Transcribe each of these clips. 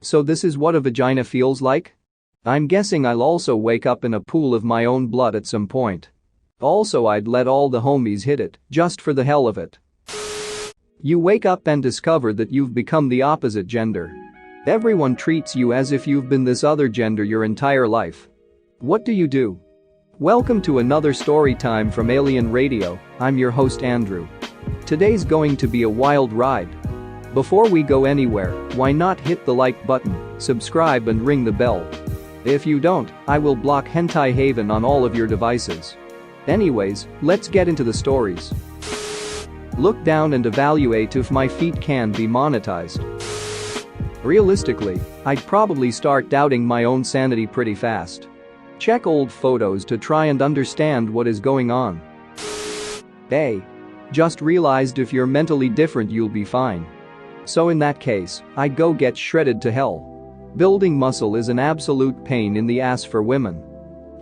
So this is what a vagina feels like? I'm guessing I'll also wake up in a pool of my own blood at some point. Also, I'd let all the homies hit it, just for the hell of it. You wake up and discover that you've become the opposite gender. Everyone treats you as if you've been this other gender your entire life. What do you do? Welcome to another story time from Alien Radio. I'm your host Andrew. Today's going to be a wild ride. Before we go anywhere, why not hit the like button, subscribe and ring the bell. If you don't, I will block Hentai Haven on all of your devices. Anyways, let's get into the stories. Look down and evaluate if my feet can be monetized. Realistically, I'd probably start doubting my own sanity pretty fast. Check old photos to try and understand what is going on. Hey. Just realized if you're mentally different you'll be fine. So in that case, I'd go get shredded to hell. Building muscle is an absolute pain in the ass for women.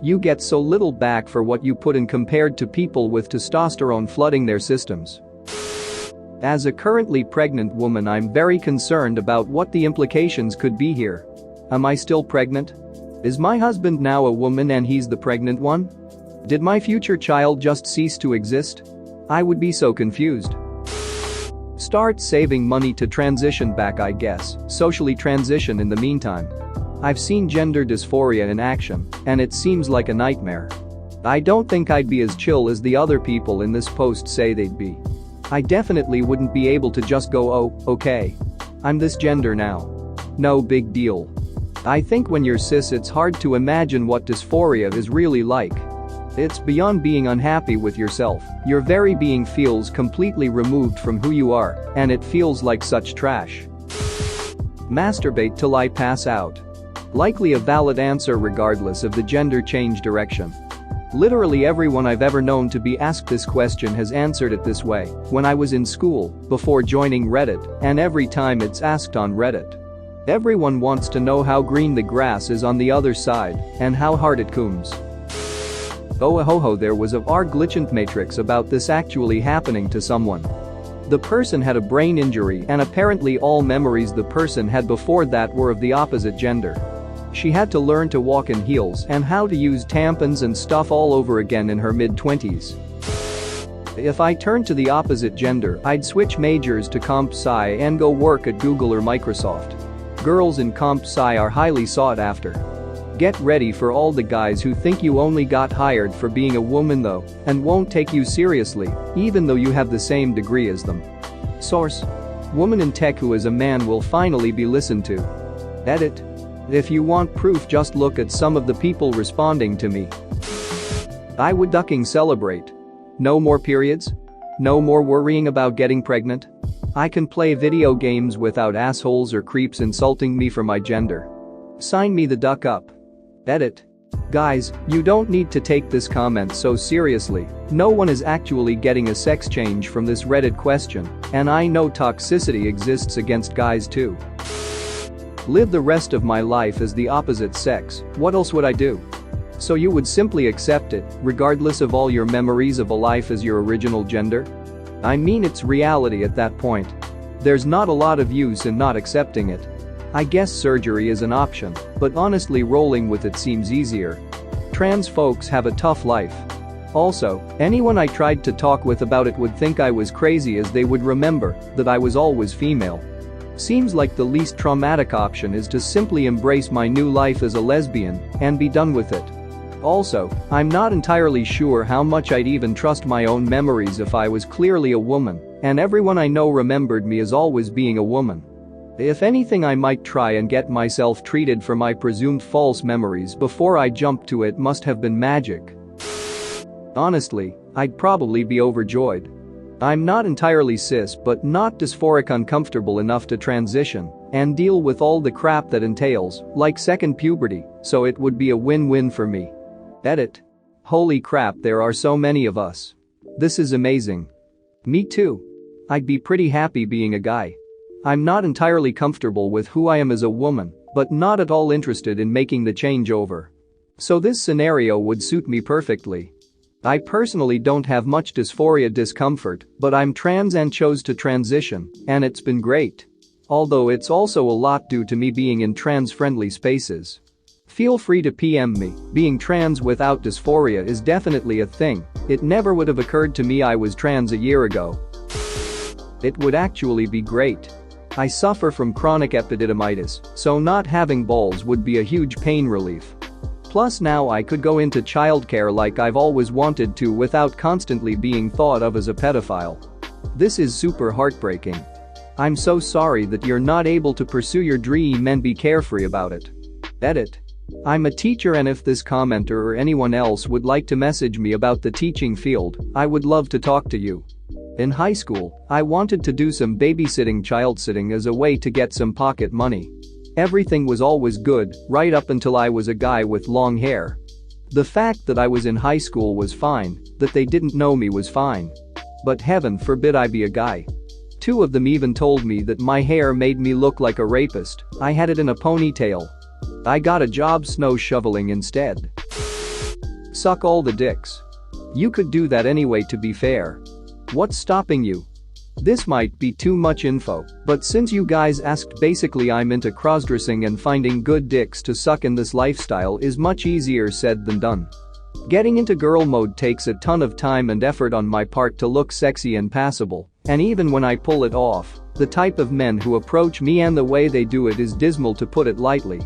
You get so little back for what you put in compared to people with testosterone flooding their systems. As a currently pregnant woman, I'm very concerned about what the implications could be here. Am I still pregnant? Is my husband now a woman and he's the pregnant one? Did my future child just cease to exist? I would be so confused. Start saving money to transition back, I guess, socially transition in the meantime. I've seen gender dysphoria in action, and it seems like a nightmare. I don't think I'd be as chill as the other people in this post say they'd be. I definitely wouldn't be able to just go, oh, okay. I'm this gender now. No big deal. I think when you're cis it's hard to imagine what dysphoria is really like. It's beyond being unhappy with yourself, your very being feels completely removed from who you are, and it feels like such trash. Masturbate till I pass out. Likely a valid answer regardless of the gender change direction. Literally everyone I've ever known to be asked this question has answered it this way, when I was in school, before joining Reddit, and every time it's asked on Reddit. Everyone wants to know how green the grass is on the other side, and how hard it comes. Oh ho ho, there was a glitchant matrix about this actually happening to someone. The person had a brain injury and apparently all memories the person had before that were of the opposite gender. She had to learn to walk in heels and how to use tampons and stuff all over again in her mid-20s. If I turned to the opposite gender, I'd switch majors to comp sci and go work at Google or Microsoft. Girls in comp sci are highly sought after. Get ready for all the guys who think you only got hired for being a woman though, and won't take you seriously, even though you have the same degree as them. Source: Woman in tech who is a man will finally be listened to. Edit. If you want proof, just look at some of the people responding to me. I would ducking celebrate. No more periods? No more worrying about getting pregnant? I can play video games without assholes or creeps insulting me for my gender. Sign me the duck up. Edit. Guys, you don't need to take this comment so seriously. No one is actually getting a sex change from this Reddit question, and I know toxicity exists against guys too. Live the rest of my life as the opposite sex, what else would I do? So you would simply accept it, regardless of all your memories of a life as your original gender? I mean, it's reality at that point. There's not a lot of use in not accepting it. I guess surgery is an option, but honestly rolling with it seems easier. Trans folks have a tough life. Also, anyone I tried to talk with about it would think I was crazy as they would remember that I was always female. Seems like the least traumatic option is to simply embrace my new life as a lesbian and be done with it. Also, I'm not entirely sure how much I'd even trust my own memories if I was clearly a woman, and everyone I know remembered me as always being a woman. If anything, I might try and get myself treated for my presumed false memories before I jump to it. Must have been magic. Honestly, I'd probably be overjoyed. I'm not entirely cis but not dysphoric uncomfortable enough to transition and deal with all the crap that entails, like second puberty, so it would be a win-win for me. Edit. Holy crap, there are so many of us. This is amazing. Me too. I'd be pretty happy being a guy. I'm not entirely comfortable with who I am as a woman, but not at all interested in making the changeover. So this scenario would suit me perfectly. I personally don't have much dysphoria discomfort, but I'm trans and chose to transition, and it's been great. Although it's also a lot due to me being in trans-friendly spaces. Feel free to PM me, being trans without dysphoria is definitely a thing, it never would have occurred to me I was trans a year ago. It would actually be great. I suffer from chronic epididymitis, so not having balls would be a huge pain relief. Plus now I could go into childcare like I've always wanted to without constantly being thought of as a pedophile. This is super heartbreaking. I'm so sorry that you're not able to pursue your dream and be carefree about it. Edit. I'm a teacher, and if this commenter or anyone else would like to message me about the teaching field, I would love to talk to you. In high school, I wanted to do some babysitting, child sitting as a way to get some pocket money. Everything was always good, right up until I was a guy with long hair. The fact that I was in high school was fine, that they didn't know me was fine. But heaven forbid I be a guy. Two of them even told me that my hair made me look like a rapist. I had it in a ponytail. I got a job snow shoveling instead. Suck all the dicks. You could do that anyway, to be fair. What's stopping you? This might be too much info, but since you guys asked, basically I'm into crossdressing, and finding good dicks to suck in this lifestyle is much easier said than done. Getting into girl mode takes a ton of time and effort on my part to look sexy and passable, and even when I pull it off, the type of men who approach me and the way they do it is dismal, to put it lightly.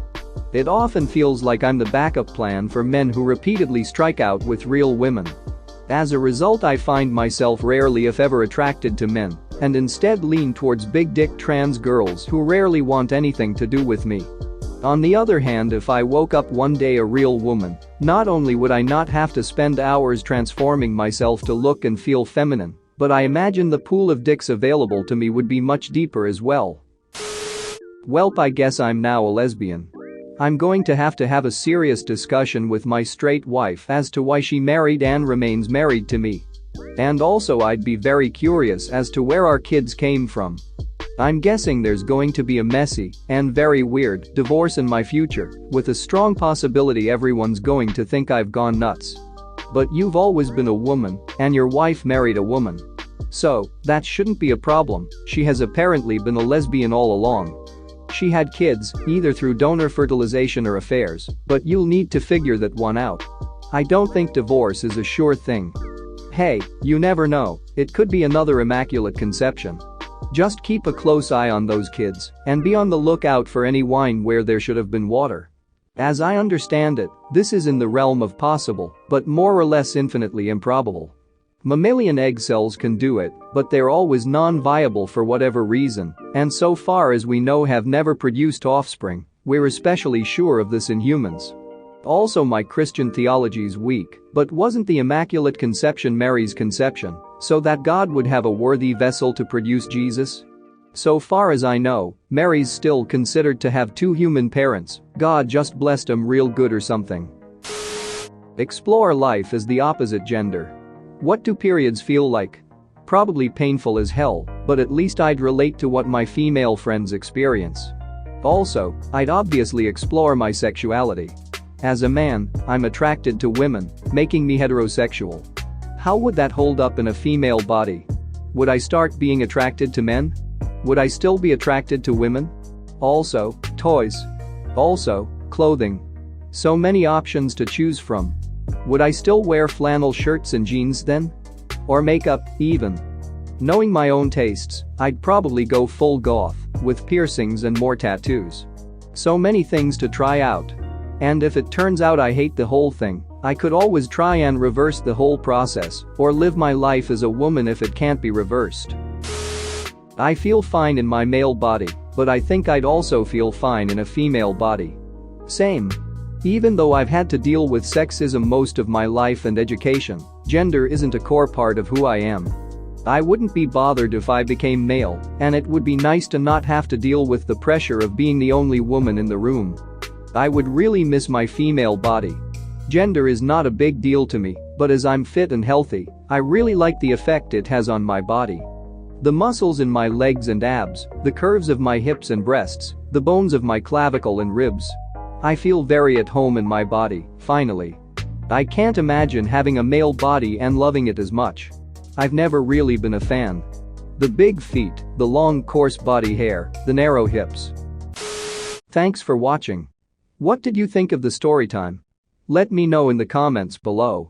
It often feels like I'm the backup plan for men who repeatedly strike out with real women. As a result, I find myself rarely if ever attracted to men, and instead lean towards big dick trans girls who rarely want anything to do with me. On the other hand, if I woke up one day a real woman, not only would I not have to spend hours transforming myself to look and feel feminine, but I imagine the pool of dicks available to me would be much deeper as well. Welp, I guess I'm now a lesbian. I'm going to have a serious discussion with my straight wife as to why she married and remains married to me. And also I'd be very curious as to where our kids came from. I'm guessing there's going to be a messy and very weird divorce in my future, with a strong possibility everyone's going to think I've gone nuts. But you've always been a woman, and your wife married a woman. So, that shouldn't be a problem. She has apparently been a lesbian all along. She had kids, either through donor fertilization or affairs, but you'll need to figure that one out. I don't think divorce is a sure thing. Hey, you never know, it could be another immaculate conception. Just keep a close eye on those kids, and be on the lookout for any wine where there should have been water. As I understand it, this is in the realm of possible, but more or less infinitely improbable. Mammalian egg cells can do it, but they're always non-viable for whatever reason, and so far as we know have never produced offspring. We're especially sure of this in humans. Also, my Christian theology's weak, but wasn't the Immaculate Conception Mary's conception, so that God would have a worthy vessel to produce Jesus? So far as I know, Mary's still considered to have two human parents. God just blessed 'em real good or something. Explore life as the opposite gender. What do periods feel like? Probably painful as hell, but at least I'd relate to what my female friends experience. Also, I'd obviously explore my sexuality. As a man, I'm attracted to women, making me heterosexual. How would that hold up in a female body? Would I start being attracted to men? Would I still be attracted to women? Also, toys. Also, clothing. So many options to choose from. Would I still wear flannel shirts and jeans then? Or makeup, even? Knowing my own tastes, I'd probably go full goth, with piercings and more tattoos. So many things to try out. And if it turns out I hate the whole thing, I could always try and reverse the whole process, or live my life as a woman if it can't be reversed. I feel fine in my male body, but I think I'd also feel fine in a female body. Same. Even though I've had to deal with sexism most of my life and education, gender isn't a core part of who I am. I wouldn't be bothered if I became male, and it would be nice to not have to deal with the pressure of being the only woman in the room. I would really miss my female body. Gender is not a big deal to me, but as I'm fit and healthy, I really like the effect it has on my body. The muscles in my legs and abs, the curves of my hips and breasts, the bones of my clavicle and ribs. I feel very at home in my body, finally. I can't imagine having a male body and loving it as much. I've never really been a fan. The big feet, the long coarse body hair, the narrow hips. Thanks for watching. What did you think of the story time? Let me know in the comments below.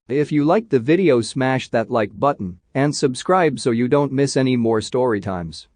If you liked the video, smash that like button and subscribe so you don't miss any more story times.